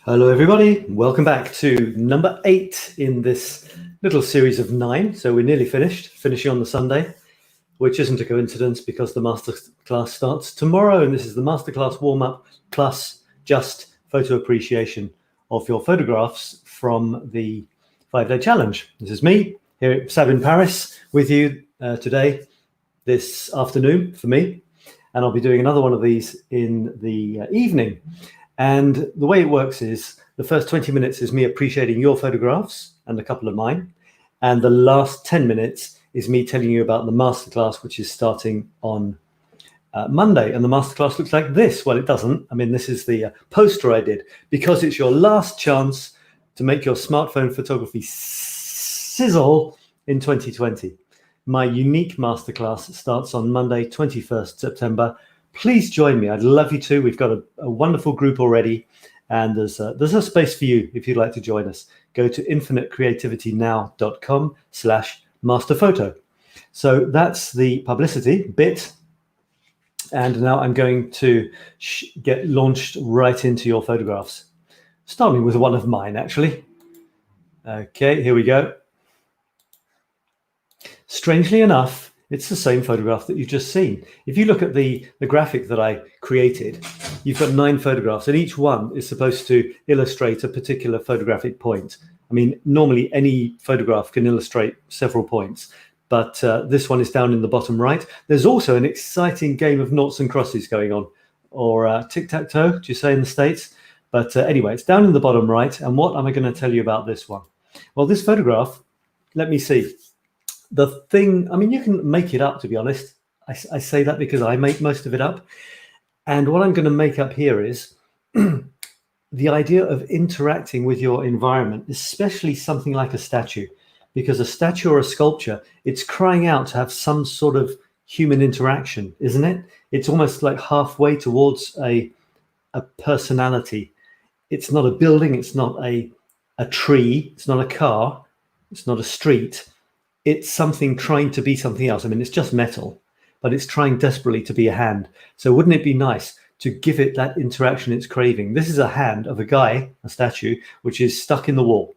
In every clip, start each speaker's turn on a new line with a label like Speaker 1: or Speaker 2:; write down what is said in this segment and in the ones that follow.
Speaker 1: Hello everybody, welcome back to number 8 in this little series of 9. So we're nearly finishing on the Sunday, which isn't a coincidence because the masterclass starts tomorrow, and this is the masterclass warm-up plus just photo appreciation of your photographs from the 5-day challenge. This is me here at SAB in Paris with you today, this afternoon for me, and I'll be doing another one of these in the evening. And the way it works is the first 20 minutes is me appreciating your photographs and a couple of mine. And the last 10 minutes is me telling you about the masterclass, which is starting on Monday. And the masterclass looks like this. Well, it doesn't. I mean, this is the poster I did because it's your last chance to make your smartphone photography sizzle in 2020. My unique masterclass starts on Monday, 21st September. Please join me. I'd love you to. We've got a wonderful group already, and there's a space for you if you'd like to join us. Go to infinitecreativitynow.com/masterphoto. So that's the publicity bit. And now I'm going to get launched right into your photographs, starting with one of mine, actually. Okay, here we go. Strangely enough, it's the same photograph that you've just seen. If you look at the graphic that I created, you've got 9 photographs, and each one is supposed to illustrate a particular photographic point. I mean, normally any photograph can illustrate several points, but this one is down in the bottom right. There's also an exciting game of noughts and crosses going on, or tic-tac-toe, do you say in the States? But anyway, it's down in the bottom right. And what am I going to tell you about this one? Well, this photograph, let me see. The thing, I mean, you can make it up, to be honest. I say that because I make most of it up. And what I'm going to make up here is the idea of interacting with your environment, especially something like a statue, because a statue or a sculpture, it's crying out to have some sort of human interaction, isn't it? It's almost like halfway towards a personality. It's not a building, it's not a tree, it's not a car, it's not a street. It's something trying to be something else. I mean, it's just metal, but it's trying desperately to be a hand. So wouldn't it be nice to give it that interaction it's craving? This is a hand of a guy, a statue, which is stuck in the wall.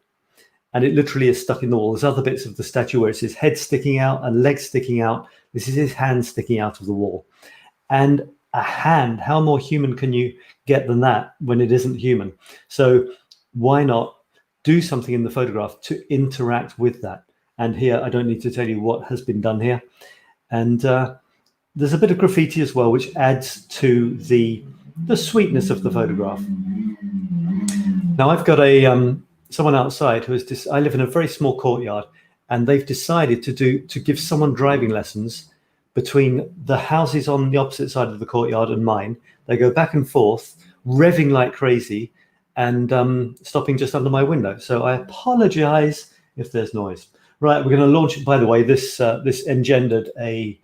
Speaker 1: And it literally is stuck in the wall. There's other bits of the statue where it's his head sticking out and legs sticking out. This is his hand sticking out of the wall. And a hand, how more human can you get than that when it isn't human? So why not do something in the photograph to interact with that? And here, I don't need to tell you what has been done here. And there's a bit of graffiti as well, which adds to the sweetness of the photograph. Now, I've got someone outside who is I live in a very small courtyard, and they've decided to give someone driving lessons between the houses on the opposite side of the courtyard and mine. They go back and forth, revving like crazy, and stopping just under my window. So I apologize if there's noise. Right, we're going to launch it. By the way, this engendered a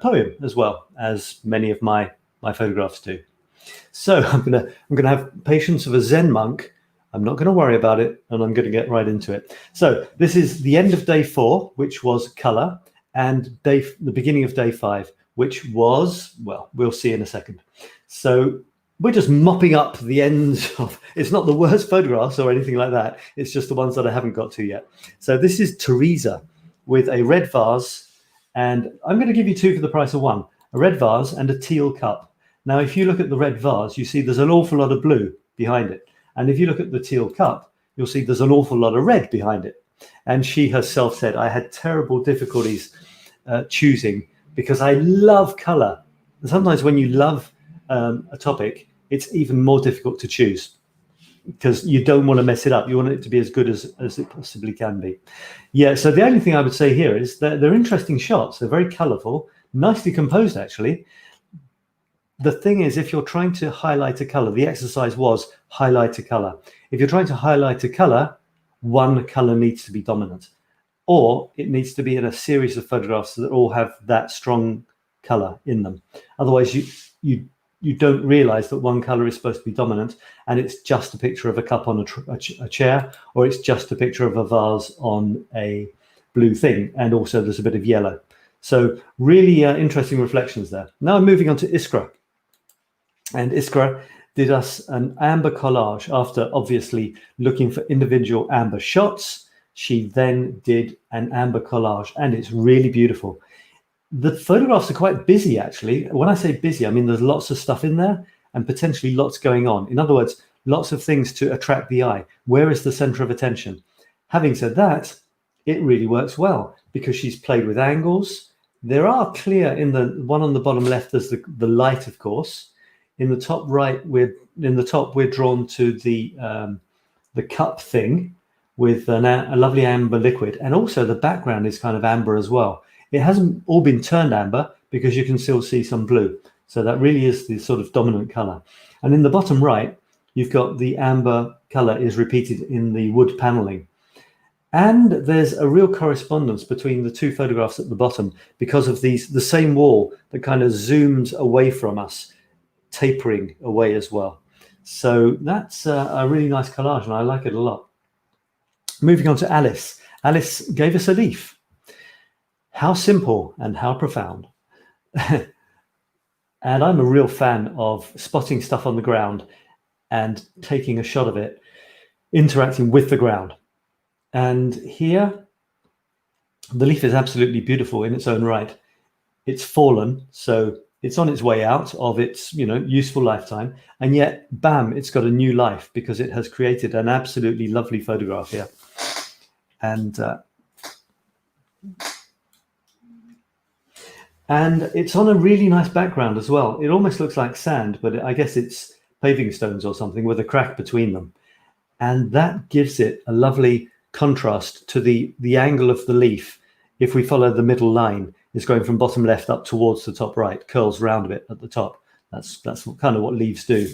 Speaker 1: poem as well, as many of my photographs do. So I'm gonna have patience of a Zen monk. I'm not going to worry about it, and I'm going to get right into it. So this is the end of day 4, which was color, and the beginning of day 5, which was, well, we'll see in a second. So we're just mopping up the ends of, it's not the worst photographs or anything like that. It's just the ones that I haven't got to yet. So this is Teresa with a red vase, and I'm going to give you 2 for the price of 1, a red vase and a teal cup. Now, if you look at the red vase, you see there's an awful lot of blue behind it. And if you look at the teal cup, you'll see there's an awful lot of red behind it. And she herself said, I had terrible difficulties choosing because I love color. And sometimes when you love a topic, it's even more difficult to choose because you don't want to mess it up. You want it to be as good as it possibly can be. Yeah, so the only thing I would say here is that they're interesting shots. They're very colorful, nicely composed, actually. The thing is, if you're trying to highlight a color, the exercise was highlight a color. If you're trying to highlight a color, one color needs to be dominant, or it needs to be in a series of photographs that all have that strong color in them. Otherwise, you don't realize that one color is supposed to be dominant, and it's just a picture of a cup on a chair, or it's just a picture of a vase on a blue thing, and also there's a bit of yellow. So really interesting reflections there. Now I'm moving on to Iskra. And Iskra did us an amber collage after obviously looking for individual amber shots. She then did an amber collage, and it's really beautiful. The photographs are quite busy, actually. When I say busy, I mean there's lots of stuff in there and potentially lots going on. In other words, lots of things to attract the eye. Where is the center of attention? Having said that, it really works well because she's played with angles. There are clear, in the one on the bottom left, there's the light, of course. In the top right, we're drawn to the cup thing with a lovely amber liquid, and also the background is kind of amber as well. It hasn't all been turned amber because you can still see some blue. So that really is the sort of dominant color. And in the bottom right, you've got the amber color is repeated in the wood paneling. And there's a real correspondence between the two photographs at the bottom because of the same wall that kind of zooms away from us, tapering away as well. So that's a really nice collage, and I like it a lot. Moving on to Alice. Alice gave us a leaf. How simple and how profound. And I'm a real fan of spotting stuff on the ground and taking a shot of it, interacting with the ground. And here, the leaf is absolutely beautiful in its own right. It's fallen, so it's on its way out of its, useful lifetime. And yet, bam, it's got a new life because it has created an absolutely lovely photograph here. And it's on a really nice background as well. It almost looks like sand, but I guess it's paving stones or something with a crack between them. And that gives it a lovely contrast to the angle of the leaf. If we follow the middle line, is going from bottom left up towards the top right, curls round a bit at the top. That's kind of what leaves do.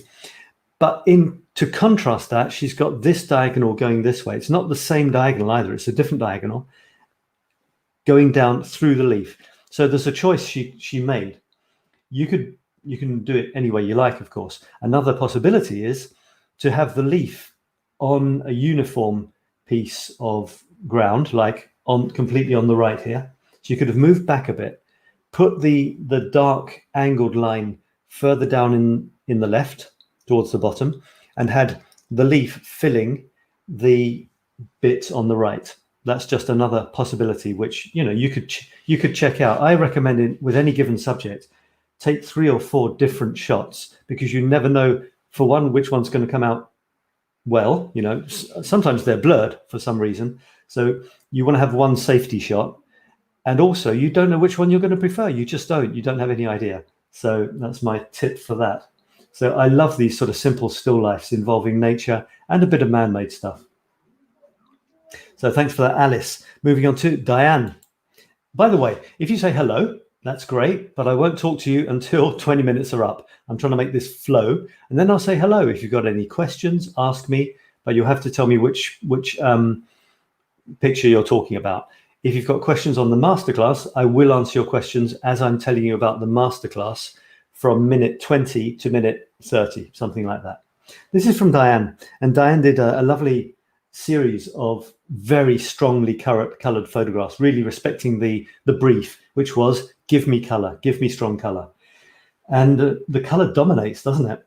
Speaker 1: But to contrast that, she's got this diagonal going this way. It's not the same diagonal either. It's a different diagonal going down through the leaf. So there's a choice she made. You can do it any way you like, of course. Another possibility is to have the leaf on a uniform piece of ground, like completely on the right here. So you could have moved back a bit, put the dark angled line further down in the left towards the bottom, and had the leaf filling the bit on the right. That's just another possibility, which you could check out. I recommend it with any given subject. Take 3 or 4 different shots because you never know, for one, which one's going to come out well. Sometimes they're blurred for some reason, so you want to have one safety shot. And also, you don't know which one you're going to prefer. You just don't. You don't have any idea. So that's my tip for that. So I love these sort of simple still lifes involving nature and a bit of man-made stuff. So thanks for that, Alice. Moving on to Diane. By the way, if you say hello, that's great, but I won't talk to you until 20 minutes are up. I'm trying to make this flow, and then I'll say hello. If you've got any questions, ask me, but you'll have to tell me which picture you're talking about. If you've got questions on the masterclass, I will answer your questions as I'm telling you about the masterclass from minute 20 to minute 30, something like that. This is from Diane, and Diane did a lovely series of very strongly colored photographs, really respecting the brief, which was give me color, give me strong color. And the color dominates, doesn't it?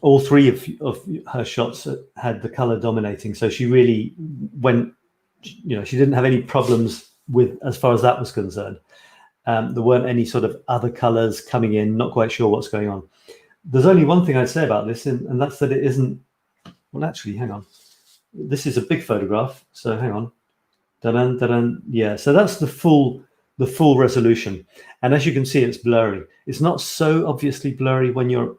Speaker 1: All 3 of her shots had the color dominating. So she really went, she didn't have any problems with, as far as that was concerned. There weren't any sort of other colors coming in, not quite sure what's going on. There's only one thing I'd say about this, and that's that it isn't, well, actually, hang on. This is a big photograph, so hang on. Da-dun, da-dun. Yeah, so that's the full resolution. And as you can see, it's blurry. It's not so obviously blurry when you're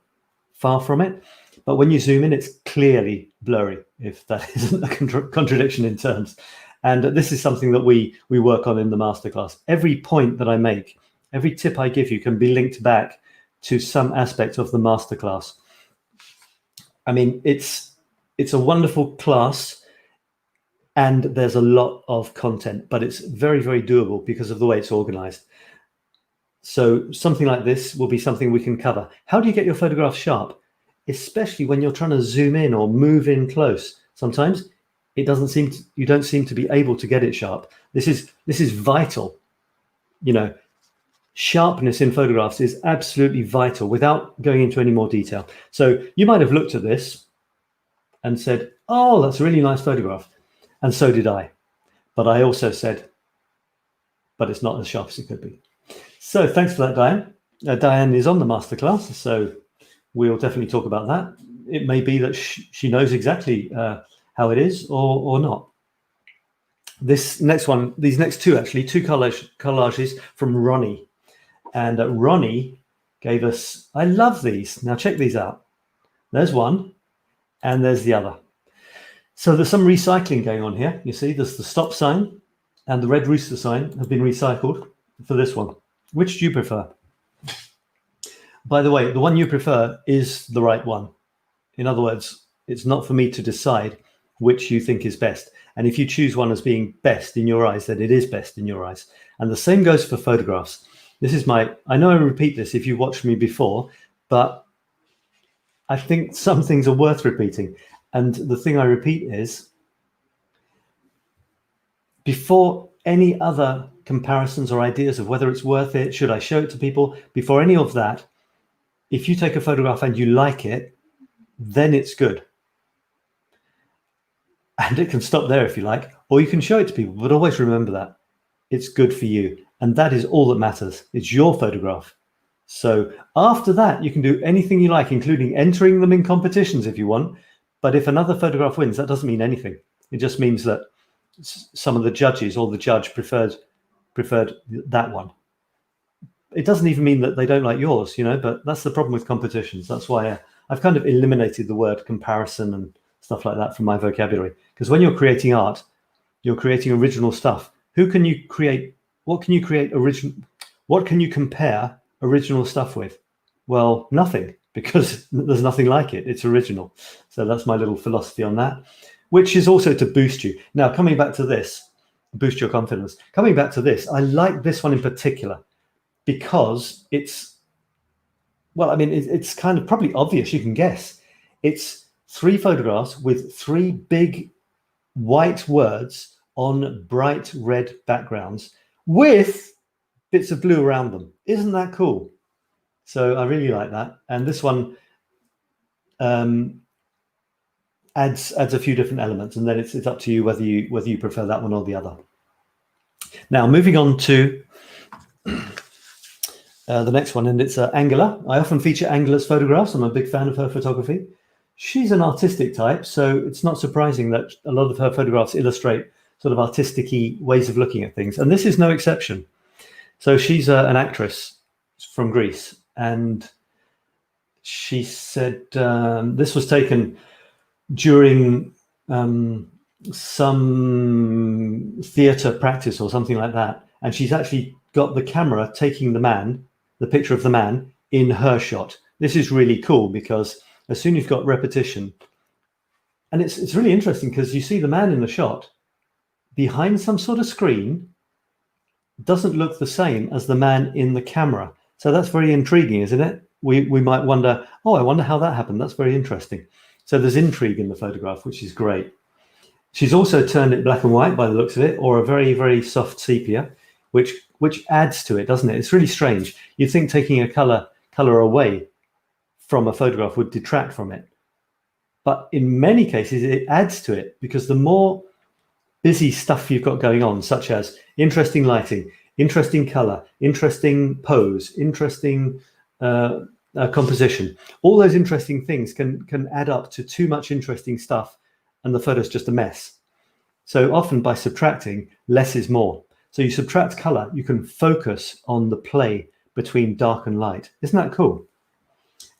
Speaker 1: far from it, but when you zoom in, it's clearly blurry, if that isn't a contradiction in terms. And this is something that we work on in the masterclass. Every point that I make, every tip I give you can be linked back to some aspect of the masterclass. I mean, it's a wonderful class and there's a lot of content, but it's very, very doable because of the way it's organized. So something like this will be something we can cover. How do you get your photographs sharp? Especially when you're trying to zoom in or move in close. Sometimes you don't seem to be able to get it sharp. This is vital. sharpness in photographs is absolutely vital without going into any more detail. So you might have looked at this and said, oh, that's a really nice photograph. And so did I. But I also said, but it's not as sharp as it could be. So thanks for that, Diane. Diane is on the masterclass, so we'll definitely talk about that. It may be that she knows exactly how it is or not. This next one, these next two actually, two collages from Ronnie. And Ronnie gave us, I love these. Now check these out. There's one and there's the other. So there's some recycling going on here. You see, there's the stop sign and the red rooster sign have been recycled for this one. Which do you prefer? By the way, the one you prefer is the right one. In other words, it's not for me to decide which you think is best. And if you choose one as being best in your eyes, then it is best in your eyes. And the same goes for photographs. This is I know I repeat this if you watched me before, but I think some things are worth repeating. And the thing I repeat is, before any other comparisons or ideas of whether it's worth it, should I show it to people, before any of that, if you take a photograph and you like it, then it's good. And it can stop there if you like, or you can show it to people, but always remember that it's good for you. And that is all that matters. It's your photograph. So after that, you can do anything you like, including entering them in competitions if you want. But if another photograph wins, that doesn't mean anything. It just means that some of the judges or the judge preferred that one. It doesn't even mean that they don't like yours, but that's the problem with competitions. That's why I've kind of eliminated the word comparison and stuff like that from my vocabulary. Because when you're creating art, you're creating original stuff. What can you create original? What can you compare original stuff with? Well, nothing, because there's nothing like it. It's original. So that's my little philosophy on that, which is also to boost you. Now, coming back to this, boost your confidence. Coming back to this, I like this one in particular because it's kind of probably obvious. You can guess. It's 3 photographs with 3 big white words on bright red backgrounds with bits of blue around them. Isn't that cool? So I really like that. And this one adds a few different elements, and then it's up to you whether you prefer that one or the other. Now moving on to the next one, and it's Angela. I often feature Angela's photographs. I'm a big fan of her photography. She's an artistic type, so it's not surprising that a lot of her photographs illustrate sort of artistic-y ways of looking at things, and this is no exception. So she's an actress from Greece, and she said this was taken during some theatre practice or something like that, and she's actually got the camera taking the picture of the man in her shot. This is really cool because as soon as you've got repetition, and it's really interesting because you see the man in the shot behind some sort of screen doesn't look the same as the man in the camera. So that's very intriguing, isn't it? We might wonder, oh, I wonder how that happened. That's very interesting. So there's intrigue in the photograph, which is great. She's also turned it black and white by the looks of it, or a very, very soft sepia, which adds to it, doesn't it? It's really strange. You'd think taking a color away from a photograph would detract from it. But in many cases, it adds to it, because the more busy stuff you've got going on, such as interesting lighting, interesting color, interesting pose, interesting composition, all those interesting things can add up to too much interesting stuff, and the photo's just a mess. So often by subtracting, less is more. So you subtract color, you can focus on the play between dark and light. Isn't that cool?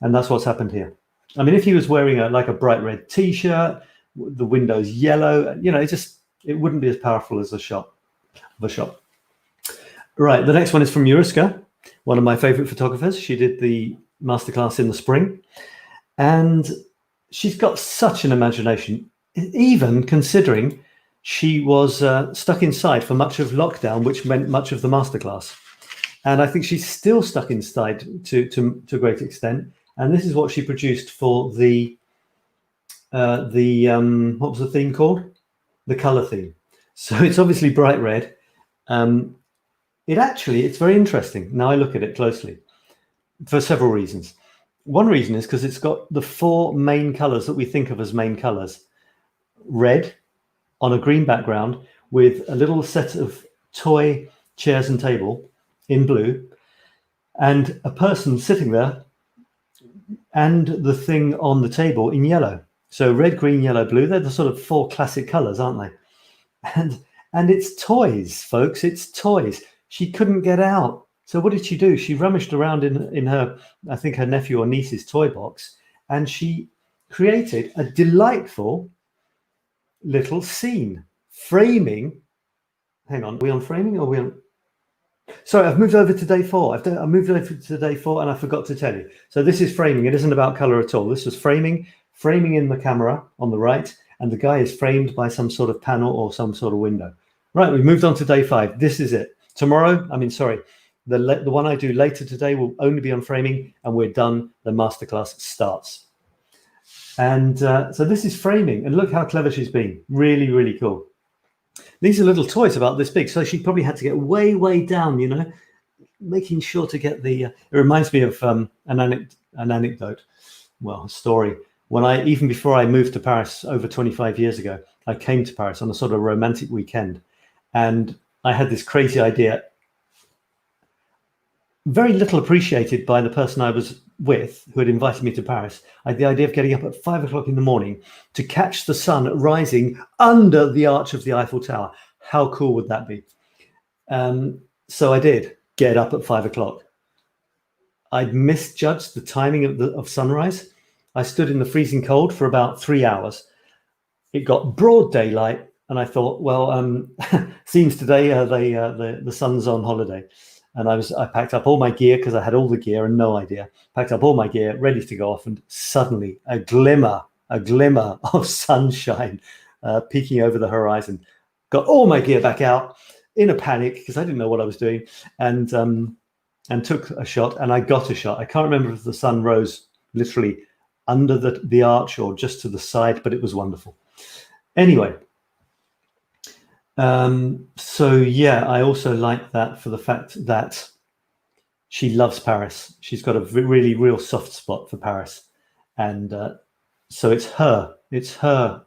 Speaker 1: And that's what's happened here. I mean, if he was wearing a bright red t-shirt, the window's yellow, it wouldn't be as powerful as a shot. Right, the next one is from Mariska, one of my favorite photographers. She did the masterclass in the spring, and she's got such an imagination, even considering she was stuck inside for much of lockdown, which meant much of the masterclass. And I think she's still stuck inside to a great extent. And this is what she produced for the what was the theme called? The color theme. So it's obviously bright red. it's very interesting. Now I look at it closely for several reasons. One reason is because it's got the 4 main colors that we think of as main colors. Red on a green background with a little set of toy chairs and table in blue, and a person sitting there, and the thing on the table in yellow. So red, green, yellow, blue, they're the sort of 4 classic colors, aren't they? And it's toys, folks, it's toys. She couldn't get out. So what did she do? She rummaged around in her, I think her nephew or niece's toy box, and she created a delightful little scene, framing. Hang on, are we on framing or are we on? Sorry, I've moved over to day 4. I moved over to day 4 and I forgot to tell you. So this is framing. It isn't about color at all. This was framing in the camera on the right, and the guy is framed by some sort of panel or some sort of window. Right, we've moved on to day 5. This is it. Tomorrow, the one I do later today will only be on framing, and we're done. The masterclass starts. And so this is framing, and look how clever she's been. Really, really cool. These are little toys about this big, so she probably had to get way, way down, you know, making sure to get the. It reminds me of an anecdote, well, a story. Even before I moved to Paris over 25 years ago, I came to Paris on a sort of romantic weekend, and I had this crazy idea, very little appreciated by the person I was with, who had invited me to Paris. I had the idea of getting up at 5 o'clock in the morning to catch the sun rising under the arch of the Eiffel Tower. How cool would that be? So I did get up at 5 o'clock. I'd misjudged the timing of sunrise. I stood in the freezing cold for about 3 hours. It got broad daylight, and I thought, well, seems today the sun's on holiday. And I packed up all my gear, because I had all the gear and no idea. Packed up all my gear, ready to go off, and suddenly a glimmer of sunshine peeking over the horizon. Got all my gear back out in a panic, because I didn't know what I was doing, and took a shot, and I got a shot. I can't remember if the sun rose literally under the arch or just to the side, but it was wonderful. Anyway. So yeah, I also like that for the fact that she loves Paris. She's got a really real soft spot for Paris, and so it's her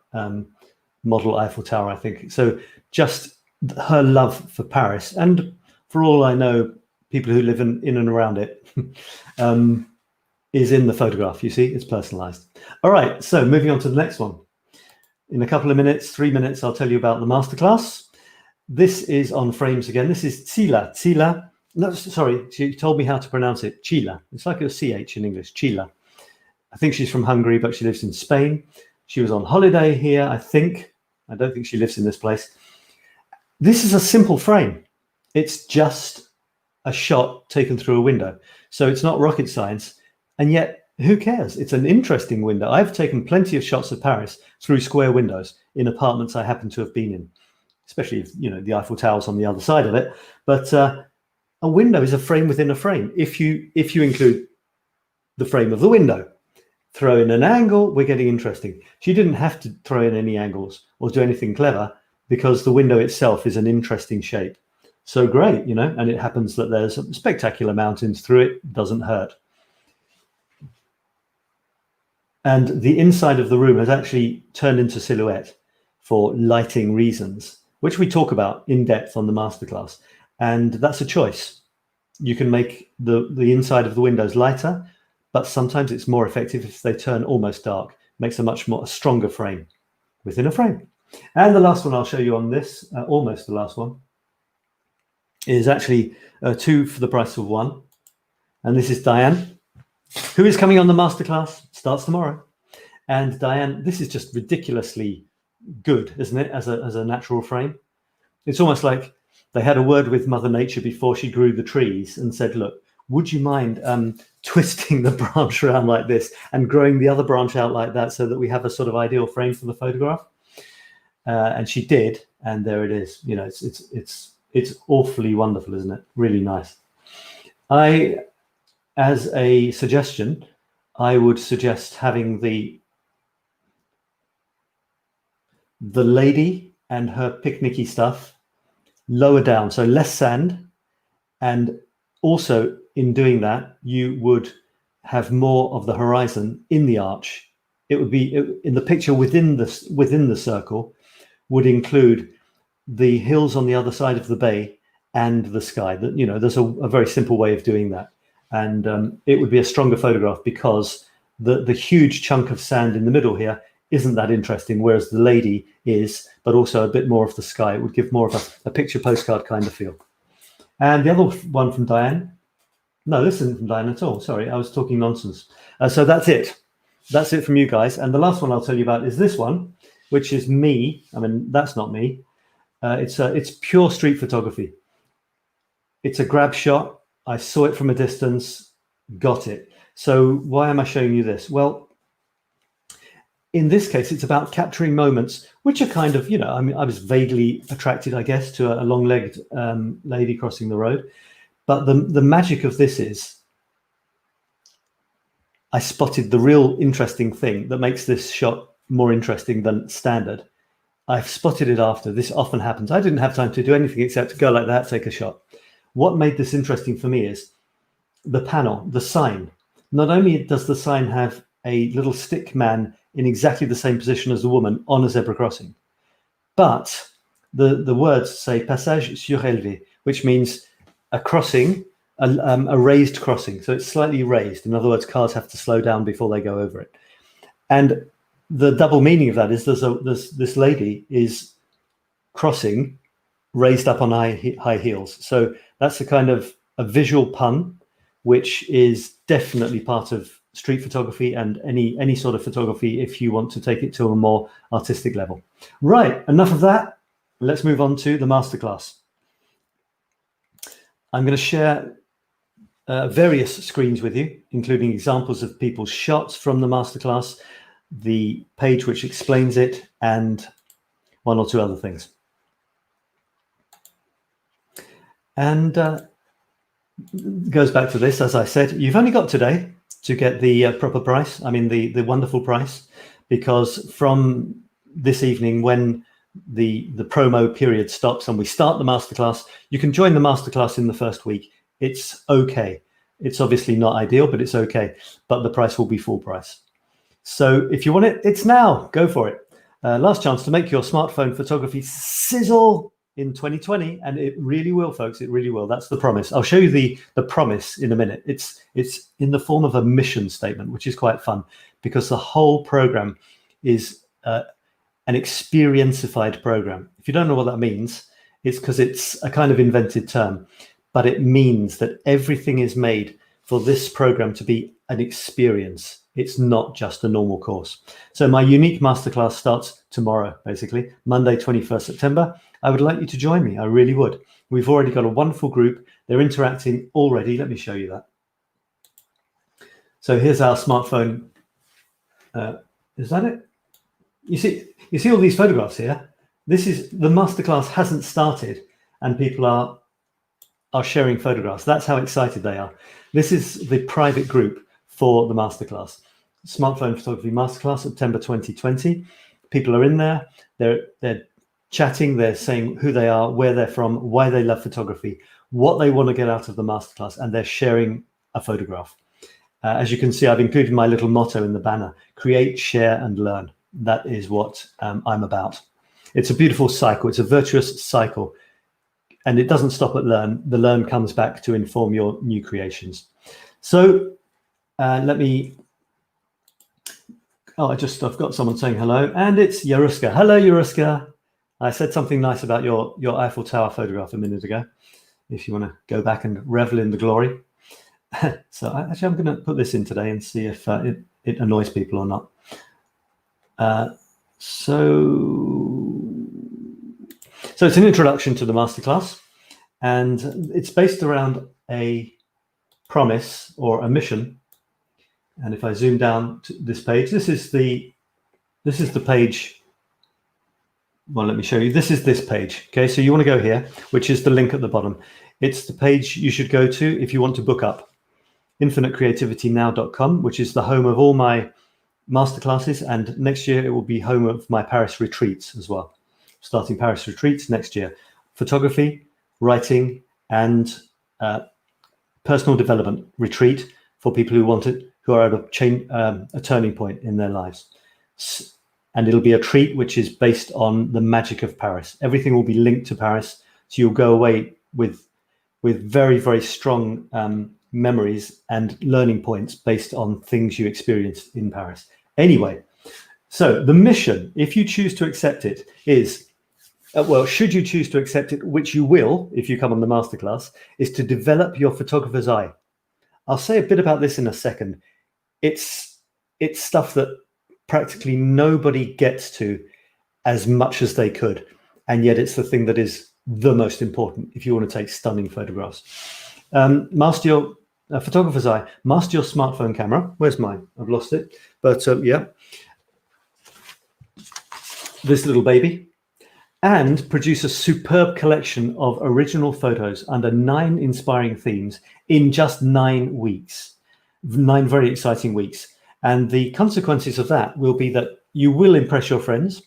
Speaker 1: model Eiffel Tower, I think. So just her love for Paris, and for all I know, people who live in and around it, is in the photograph. You see, it's personalized. All right, so moving on to the next one. In a couple of minutes, 3 minutes, I'll tell you about the masterclass. This is on frames again. This is 𝗬𝗬. No, sorry, she told me how to pronounce it. 𝗬𝗬. It's like a CH in English, 𝗬𝗬. I think she's from Hungary, but she lives in Spain. She was on holiday here, I think. I don't think she lives in this place. This is a simple frame. It's just a shot taken through a window. So it's not rocket science. And yet, who cares? It's an interesting window. I've taken plenty of shots of Paris through square windows in apartments I happen to have been in, especially if, you know, the Eiffel Tower's on the other side of it. But a window is a frame within a frame. If you include the frame of the window, throw in an angle, we're getting interesting. She didn't have to throw in any angles or do anything clever, because the window itself is an interesting shape. So great, you know, and it happens that there's spectacular mountains through it, doesn't hurt. And the inside of the room has actually turned into silhouette for lighting reasons, which we talk about in depth on the masterclass. And that's a choice. You can make the inside of the windows lighter, but sometimes it's more effective if they turn almost dark. Makes a stronger frame within a frame. And the last one I'll show you on this, almost the last one, is actually 2 for the price of 1. And this is Diane, who is coming on the masterclass. Starts tomorrow. And Diane, this is just ridiculously good, isn't it, as a natural frame? It's almost like they had a word with Mother Nature before she grew the trees and said, look, would you mind twisting the branch around like this and growing the other branch out like that, so that we have a sort of ideal frame for the photograph? And she did, and there it is. You know, it's awfully wonderful, isn't it? Really nice. As a suggestion, I would suggest having the lady and her picnicky stuff lower down, so less sand And also in doing that, you would have more of the horizon in the arch. It would be in the picture within the circle would include the hills on the other side of the bay and the sky. That, you know, there's a very simple way of doing that, and it would be a stronger photograph because the huge chunk of sand in the middle here isn't that interesting, whereas the lady is, but also a bit more of the sky. It would give more of a picture postcard kind of feel. And the other one from Diane. No, this isn't from Diane at all. Sorry, I was talking nonsense. So that's it. That's it from you guys. And the last one I'll tell you about is this one, which is me. I mean, that's not me. It's pure street photography. It's a grab shot. I saw it from a distance, got it. So why am I showing you this? Well, in this case, it's about capturing moments which are kind of, you know, I mean, I was vaguely attracted, I guess, to a long-legged lady crossing the road. But the magic of this is I spotted the real interesting thing that makes this shot more interesting than standard. I've spotted it after. This often happens. I didn't have time to do anything except to go like that, take a shot. What made this interesting for me is the panel, the sign. Not only does the sign have a little stick man in exactly the same position as the woman on a zebra crossing, but the words say passage surélevé, which means a crossing, a raised crossing. So it's slightly raised. In other words, cars have to slow down before they go over it. And the double meaning of that is this lady is crossing raised up on high heels. So that's a kind of a visual pun, which is definitely part of street photography and any sort of photography if you want to take it to a more artistic level. Right, enough of that. Let's move on to the masterclass. I'm going to share various screens with you, including examples of people's shots from the masterclass, the page which explains it, and one or two other things. And goes back to this, as I said, you've only got today to get the proper price. I mean, the wonderful price, because from this evening, when the promo period stops and we start the masterclass, you can join the masterclass in the first week. It's okay. It's obviously not ideal, but it's okay. But the price will be full price. So if you want it, it's now. Go for it. Last chance to make your smartphone photography sizzle in 2020, and it really will, folks. It really will. That's the promise. I'll show you the promise in a minute. It's in the form of a mission statement, which is quite fun, because the whole program is an experiencified program. If you don't know what that means, it's because it's a kind of invented term, but it means that everything is made for this program to be an experience. It's not just a normal course. So my unique masterclass starts tomorrow, basically, Monday, 21st September. I would like you to join me. I really would. We've already got a wonderful group. They're interacting already. Let me show you that. So here's our smartphone. Is that it? You see all these photographs here? This is the masterclass hasn't started and people are sharing photographs. That's how excited they are. This is the private group for the masterclass. Smartphone Photography Masterclass, September 2020. People are in there. They're chatting. They're saying who they are, where they're from, why they love photography, what they want to get out of the masterclass, and they're sharing a photograph. As you can see, I've included my little motto in the banner: create, share, and learn. That is what I'm about. It's a beautiful cycle. It's a virtuous cycle. And it doesn't stop at learn. The learn comes back to inform your new creations. So let me... Oh, I've got someone saying hello. And it's Yaruska. Hello, Yaruska. I said something nice about your Eiffel Tower photograph a minute ago, if you want to go back and revel in the glory. So actually, I'm going to put this in today and see if it annoys people or not. So it's an introduction to the masterclass, and it's based around a promise or a mission. And if I zoom down to this page, this is the page. Well, let me show you. This is this page. Okay, so you want to go here, which is the link at the bottom. It's the page you should go to if you want to book up. infinitecreativitynow.com, which is the home of all my masterclasses, and next year it will be home of my Paris retreats as well. Starting Paris retreats next year. Photography, writing, and personal development retreat for people who want it, who are at a turning point in their lives. And it'll be a treat which is based on the magic of Paris. Everything will be linked to Paris. So you'll go away with very, very strong memories and learning points based on things you experienced in Paris. Anyway, so the mission, if you choose to accept it, is, well, should you choose to accept it, which you will if you come on the masterclass, is to develop your photographer's eye. I'll say a bit about this in a second. It's stuff that practically nobody gets to as much as they could, and yet it's the thing that is the most important if you want to take stunning photographs. Master your photographer's eye, master your smartphone camera. Where's mine? I've lost it, but yeah, this little baby, and produce a superb collection of original photos under 9 inspiring themes in just 9 weeks, 9 very exciting weeks. And the consequences of that will be that you will impress your friends,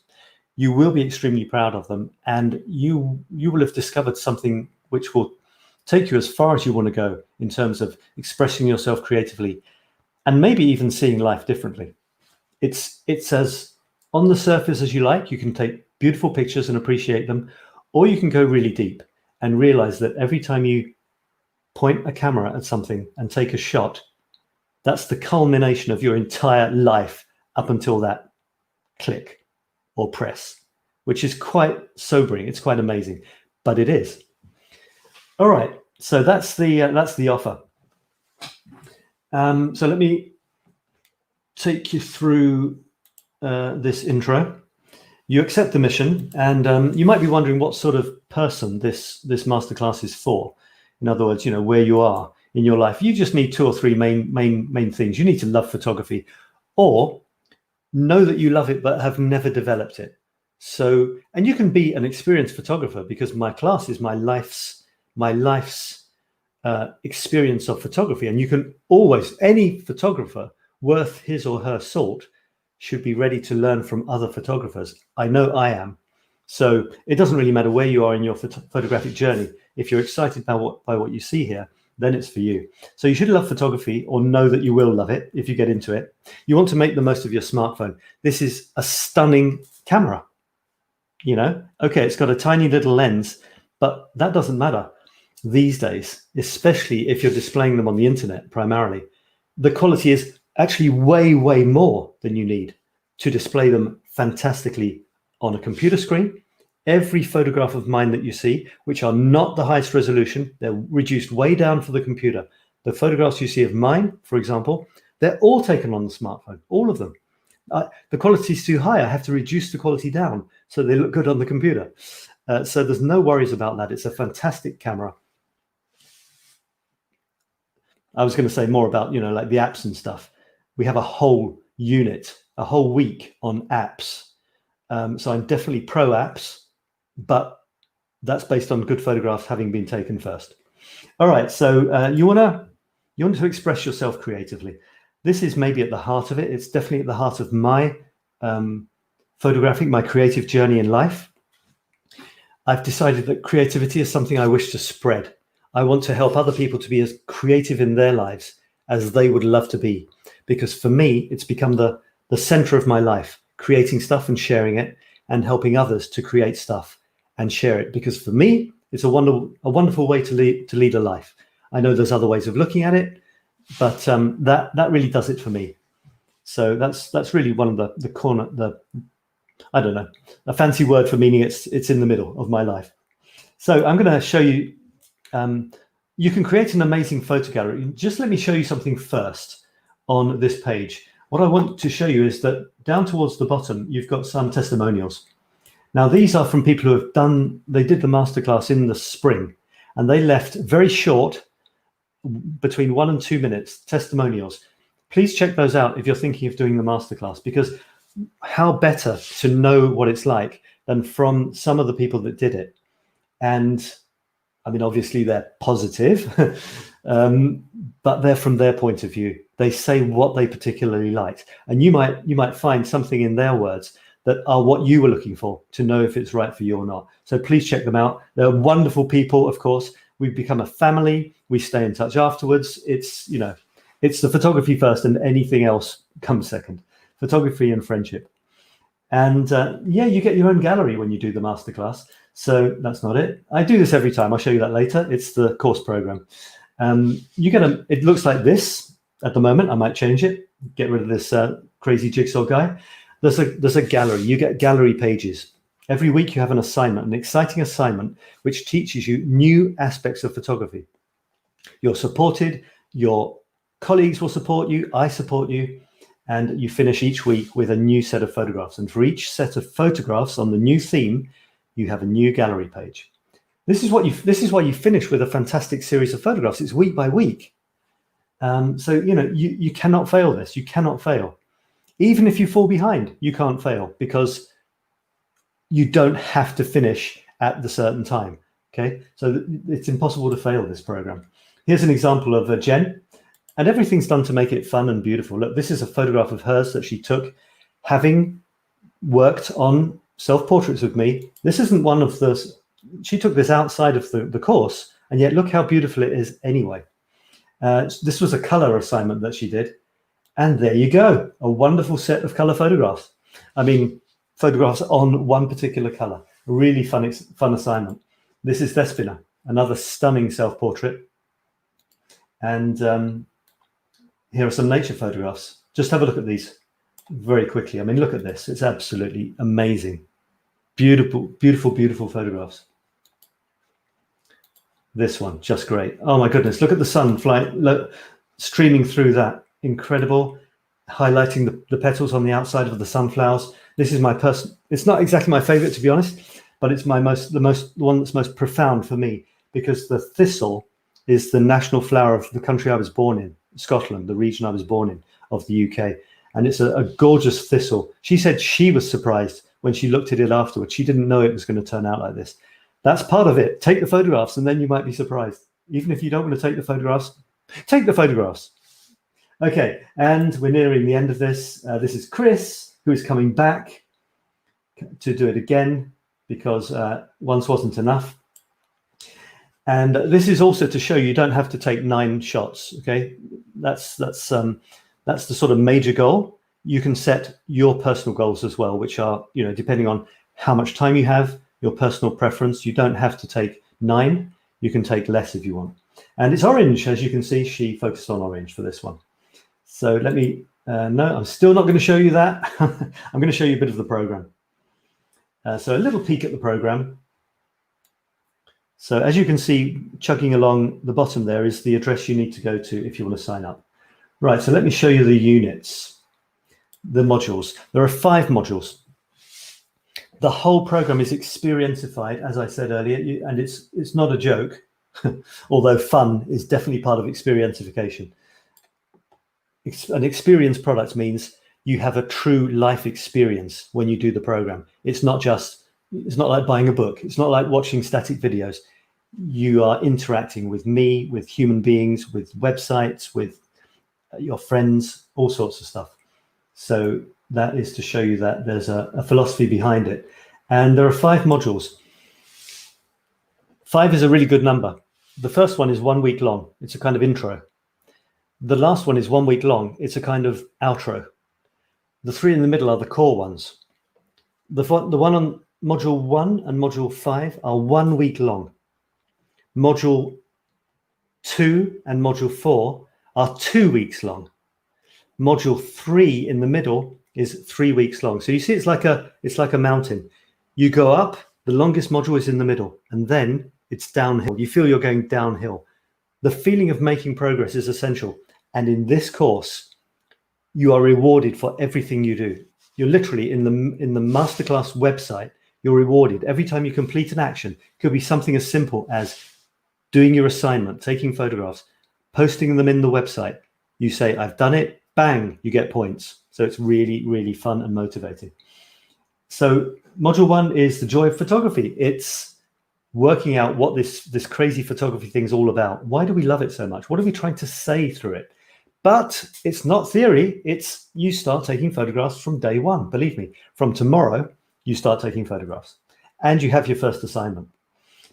Speaker 1: you will be extremely proud of them, and you will have discovered something which will take you as far as you want to go in terms of expressing yourself creatively and maybe even seeing life differently. It's as on the surface as you like. You can take beautiful pictures and appreciate them, or you can go really deep and realize that every time you point a camera at something and take a shot, that's the culmination of your entire life up until that click or press, which is quite sobering. It's quite amazing, but it is. All right, so that's the offer. So let me take you through this intro. You accept the mission, and you might be wondering what sort of person this masterclass is for. In other words, you know, where you are in your life. You just need 2 or 3 main things. You need to love photography, or know that you love it but have never developed it. So, and you can be an experienced photographer, because my class is my life's experience of photography. And you can always, any photographer worth his or her salt should be ready to learn from other photographers. I know I am. So it doesn't really matter where you are in your photographic journey. If you're excited by what you see here, then it's for you. So you should love photography, or know that you will love it if you get into it. You want to make the most of your smartphone. This is a stunning camera. You know, okay, it's got a tiny little lens, but that doesn't matter these days, especially if you're displaying them on the internet primarily. The quality is actually way, way more than you need to display them fantastically on a computer screen. Every photograph of mine that you see, which are not the highest resolution, they're reduced way down for the computer. The photographs you see of mine, for example, they're all taken on the smartphone, all of them. The quality is too high. I have to reduce the quality down so they look good on the computer. So there's no worries about that. It's a fantastic camera. I was going to say more about, you know, like the apps and stuff. We have a whole unit, a whole week on apps. So I'm definitely pro apps, but that's based on good photographs having been taken first. All right, so you want to express yourself creatively. This is maybe at the heart of it. It's definitely at the heart of my my creative journey in life. I've decided that creativity is something I wish to spread. I want to help other people to be as creative in their lives as they would love to be, because for me, it's become the center of my life, creating stuff and sharing it, and helping others to create stuff and share it. Because for me, it's a wonderful way to lead a life. I know there's other ways of looking at it, but that really does it for me. So that's really one of the corner, I don't know, a fancy word for meaning it's in the middle of my life. So I'm going to show you, you can create an amazing photo gallery. Just let me show you something first on this page. What I want to show you is that down towards the bottom, you've got some testimonials. Now, these are from people who have they did the masterclass in the spring, and they left very short, between 1 and 2 minutes, testimonials. Please check those out if you're thinking of doing the masterclass, because how better to know what it's like than from some of the people that did it. And I mean, obviously they're positive, but they're from their point of view. They say what they particularly liked, and you might find something in their words that are what you were looking for to know if it's right for you or not. So please check them out. They're wonderful people, of course, We become a family. We stay in touch afterwards. It's, you know, it's the photography first and anything else comes second. Photography and friendship. And yeah, you get your own gallery when you do the masterclass. So that's not it. I do this every time. I'll show you that later. It's the course program. You get it looks like this at the moment. I might change it, get rid of this crazy jigsaw guy. There's a gallery. You get gallery pages. Every week you have an assignment, an exciting assignment, which teaches you new aspects of photography. You're supported, your colleagues will support you, I support you, and you finish each week with a new set of photographs. And for each set of photographs on the new theme, you have a new gallery page. This is why you finish with a fantastic series of photographs. It's week by week. So, you know, you cannot fail this. You cannot fail. Even if you fall behind, you can't fail, because you don't have to finish at the certain time. Okay, so it's impossible to fail this program. Here's an example of Jen, and everything's done to make it fun and beautiful. Look, this is a photograph of hers that she took having worked on self-portraits with me. This isn't one of the, she took this outside of the course, and yet look how beautiful it is anyway. This was a color assignment that she did, and there you go, a wonderful set of color photographs. I mean, photographs on one particular color. A really fun assignment. This is 𝗏𝗏𝗏, another stunning self-portrait. And here are some nature photographs. Just have a look at these very quickly. I mean, look at this. It's absolutely amazing. Beautiful, beautiful, beautiful photographs. This one, just great. Oh my goodness, look at the sun streaming through that. Incredible. Highlighting the petals on the outside of the sunflowers. This is my it's not exactly my favorite, to be honest, but it's the one that's most profound for me, because the thistle is the national flower of the country I was born in, Scotland, the region I was born in of the UK. And it's a gorgeous thistle. She said she was surprised when she looked at it afterwards. She didn't know it was going to turn out like this. That's part of it. Take the photographs and then you might be surprised. Even if you don't want to take the photographs, take the photographs. Okay, and we're nearing the end of this. This is Chris, who is coming back to do it again, because once wasn't enough. And this is also to show you don't have to take 9 shots. Okay, that's the sort of major goal. You can set your personal goals as well, which are, you know, depending on how much time you have, your personal preference. You don't have to take 9. You can take less if you want. And it's orange, as you can see. She focused on orange for this one. So let me, no, I'm still not going to show you that. I'm going to show you a bit of the program. So a little peek at the program. So as you can see, chugging along the bottom there is the address you need to go to if you want to sign up. Right, so let me show you the units, the modules. There are 5 modules. The whole program is experientified, as I said earlier, and it's not a joke, although fun is definitely part of experientification. An experience product means you have a true life experience when you do the program. It's not like buying a book. It's not like watching static videos. You are interacting with me, with human beings, with websites, with your friends, all sorts of stuff. So that is to show you that there's a philosophy behind it. And there are 5 modules. 5 is a really good number. The first one is 1 week long. It's a kind of intro. The last one is 1 week long. It's a kind of outro. The 3 in the middle are the core ones. The one on module 1 and module 5 are 1 week long. Module 2 and module 4 are 2 weeks long. Module 3 in the middle is 3 weeks long. So you see, it's like a mountain. You go up, the longest module is in the middle, and then it's downhill. You feel you're going downhill. The feeling of making progress is essential. And in this course, you are rewarded for everything you do. You're literally in the Masterclass website, you're rewarded. Every time you complete an action, it could be something as simple as doing your assignment, taking photographs, posting them in the website. You say, I've done it, bang, you get points. So it's really, really fun and motivating. So module 1 is the joy of photography. It's working out what this crazy photography thing is all about. Why do we love it so much? What are we trying to say through it? But it's not theory. It's you start taking photographs from day 1. Believe me, from tomorrow, you start taking photographs and you have your first assignment.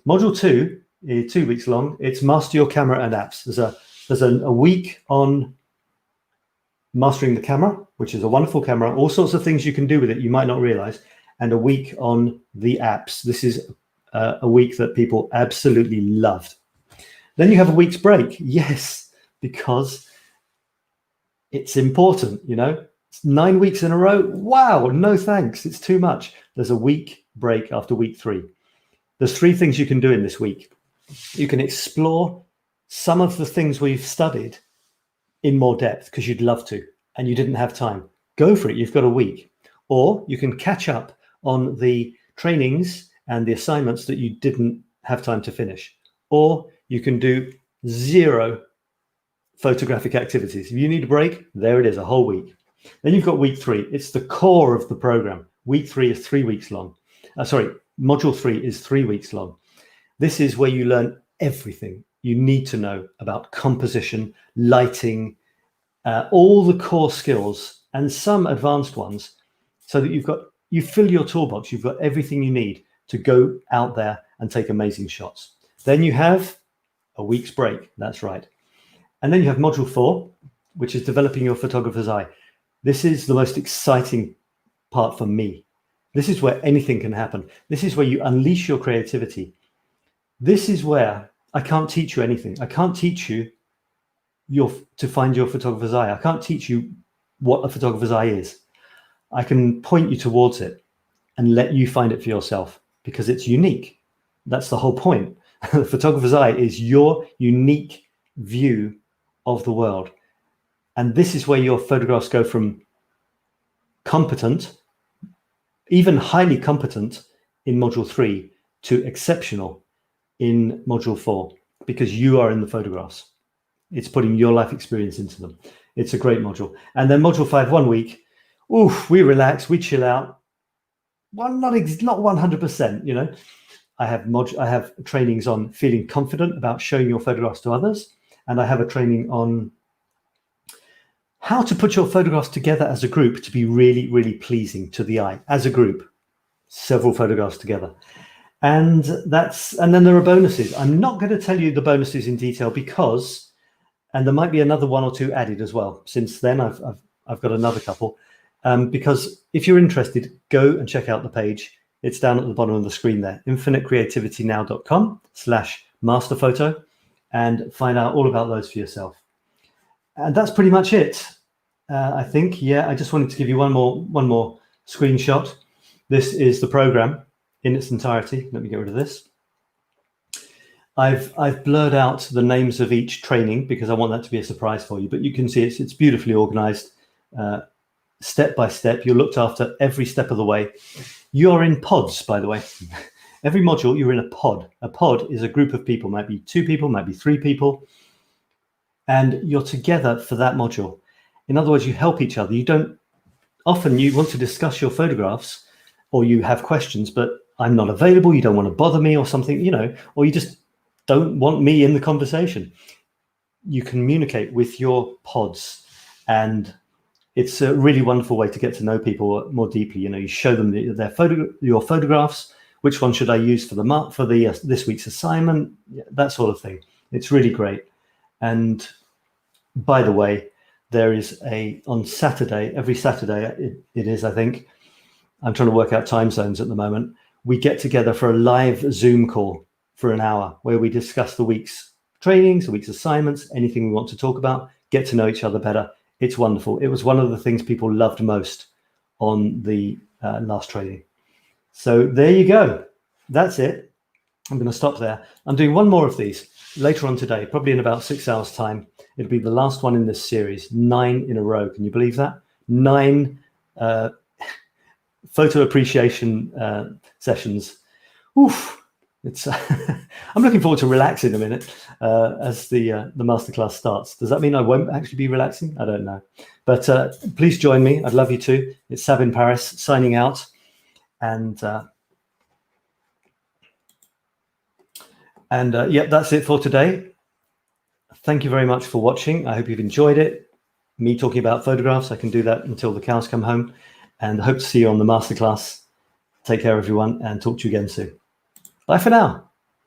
Speaker 1: Module 2 2 weeks long. It's Master Your Camera and Apps. There's a week on mastering the camera, which is a wonderful camera, all sorts of things you can do with it you might not realize, and a week on the apps. This is a week that people absolutely loved. Then you have a week's break. Yes, because it's important, you know. It's 9 weeks in a row. Wow, no thanks. It's too much. There's a week break after week 3. There's 3 things you can do in this week. You can explore some of the things we've studied in more depth because you'd love to and you didn't have time. Go for it. You've got a week. Or you can catch up on the trainings and the assignments that you didn't have time to finish. Or you can do 0 photographic activities. If you need a break, there it is, a whole week. Then you've got week 3. It's the core of the program. Week 3 is 3 weeks long. Module 3 is 3 weeks long. This is where you learn everything you need to know about composition, lighting, all the core skills and some advanced ones, so that you fill your toolbox. You've got everything you need to go out there and take amazing shots. Then you have a week's break. That's right. And then you have module 4, which is developing your photographer's eye. This is the most exciting part for me. This is where anything can happen. This is where you unleash your creativity. This is where I can't teach you anything. I can't teach you to find your photographer's eye. I can't teach you what a photographer's eye is. I can point you towards it and let you find it for yourself because it's unique. That's the whole point. The photographer's eye is your unique view of the world. And this is where your photographs go from competent, even highly competent in module 3, to exceptional in module 4, because you are in the photographs. It's putting your life experience into them. It's a great module. And then module 5, 1 week, we relax, we chill out. Well, not 100%, you know. I have trainings on feeling confident about showing your photographs to others. And I have a training on how to put your photographs together as a group to be really, really pleasing to the eye as a group, several photographs together. And then there are bonuses. I'm not going to tell you the bonuses in detail because, and there might be another 1 or 2 added as well. Since then, I've got another couple. Because if you're interested, go and check out the page. It's down at the bottom of the screen there, infinitecreativitynow.com/masterphoto, and find out all about those for yourself. And that's pretty much it. I think, I just wanted to give you one more screenshot. This is the program in its entirety. Let me get rid of this. I've blurred out the names of each training because I want that to be a surprise for you, but you can see it's beautifully organized, step by step. You're looked after every step of the way. You're in pods, by the way. Every module, you're in a pod. A pod is a group of people, might be 2 people, might be 3 people, and you're together for that module. In other words, you help each other. Often you want to discuss your photographs or you have questions, but I'm not available. You don't want to bother me or something, you know, or you just don't want me in the conversation. You communicate with your pods, and it's a really wonderful way to get to know people more deeply. You know, you show them your photographs. Which one should I use for this week's assignment? That sort of thing. It's really great. And by the way, there is on Saturday, every Saturday it is, I think. I'm trying to work out time zones at the moment. We get together for a live Zoom call for an hour where we discuss the week's trainings, the week's assignments, anything we want to talk about, get to know each other better. It's wonderful. It was one of the things people loved most on the last training. So there you go. That's it. I'm going to stop there. I'm doing one more of these later on today, probably in about 6 hours time. It'll be the last one in this series, 9 in a row. Can you believe that? 9 photo appreciation sessions. Oof. It's I'm looking forward to relaxing a minute as the masterclass starts. Does that mean I won't actually be relaxing? I don't know. But please join me. I'd love you to. It's Sab in Paris signing out. And that's it for today. Thank you very much for watching. I hope you've enjoyed it. Me talking about photographs. I can do that until the cows come home. And I hope to see you on the masterclass. Take care, everyone, and talk to you again soon. Bye for now.